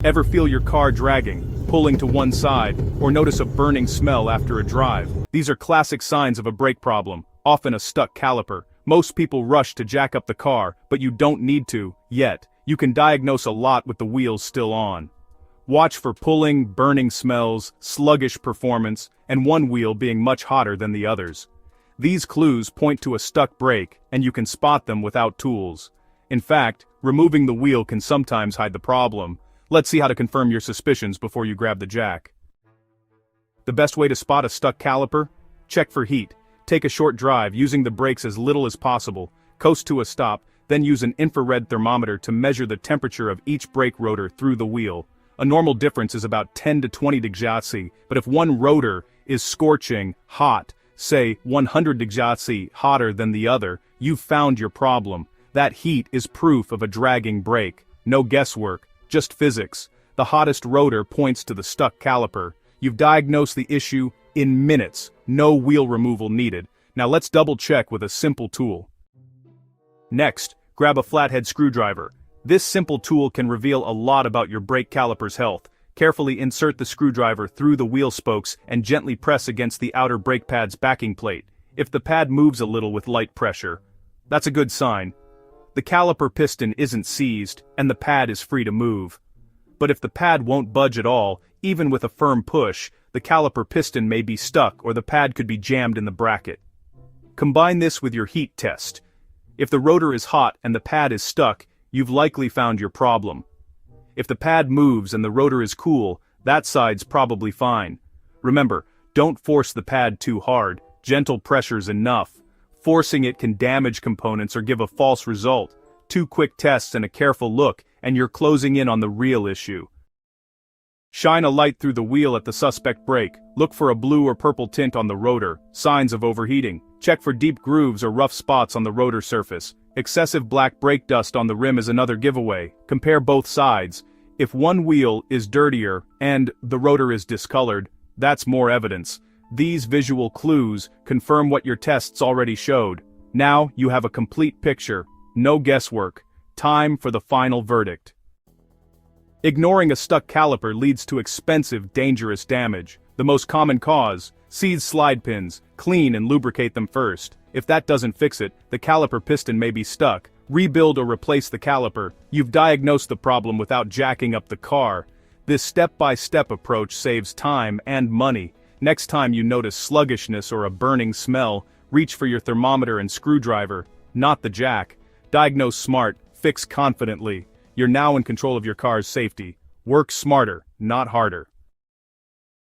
Ever feel your car dragging, pulling to one side, or notice a burning smell after a drive? These are classic signs of a brake problem, often a stuck caliper. Most people rush to jack up the car, but you don't need to, yet. You can diagnose a lot with the wheels still on. Watch for pulling, burning smells, sluggish performance, and one wheel being much hotter than the others. These clues point to a stuck brake, and you can spot them without tools. In fact, removing the wheel can sometimes hide the problem. Let's see how to confirm your suspicions before you grab the jack. The best way to spot a stuck caliper? Check for heat. Take a short drive, using the brakes as little as possible. Coast to a stop, then use an infrared thermometer to measure the temperature of each brake rotor through the wheel. A normal difference is about 10 to 20 degrees, but if one rotor is scorching hot, say 100 degrees hotter than the other, you've found your problem. That heat is proof of a dragging brake. No guesswork, just physics. The hottest rotor points to the stuck caliper. You've diagnosed the issue in minutes. No wheel removal needed. Now let's double check with a simple tool. Next, grab a flathead screwdriver. This simple tool can reveal a lot about your brake caliper's health. Carefully insert the screwdriver through the wheel spokes and gently press against the outer brake pad's backing plate. If the pad moves a little with light pressure, that's a good sign. The caliper piston isn't seized, and the pad is free to move. But if the pad won't budge at all, even with a firm push, the caliper piston may be stuck or the pad could be jammed in the bracket. Combine this with your heat test. If the rotor is hot and the pad is stuck, you've likely found your problem. If the pad moves and the rotor is cool, that side's probably fine. Remember, don't force the pad too hard. Gentle pressure's enough. Forcing it can damage components or give a false result. 2 quick tests and a careful look, and you're closing in on the real issue. Shine a light through the wheel at the suspect brake. Look for a blue or purple tint on the rotor, signs of overheating. Check for deep grooves or rough spots on the rotor surface. Excessive black brake dust on the rim is another giveaway. Compare both sides. If one wheel is dirtier and the rotor is discolored, that's more evidence. These visual clues confirm what your tests already showed. Now you have a complete picture. No guesswork. Time for the final verdict. Ignoring a stuck caliper leads to expensive, dangerous damage. The most common cause: seize slide pins. Clean and lubricate them first. If that doesn't fix it, the caliper piston may be stuck. Rebuild or replace the caliper. You've diagnosed the problem without jacking up the car. This step-by-step approach saves time and money. Next time you notice sluggishness or a burning smell, reach for your thermometer and screwdriver, not the jack. Diagnose smart, fix confidently. You're now in control of your car's safety. Work smarter, not harder.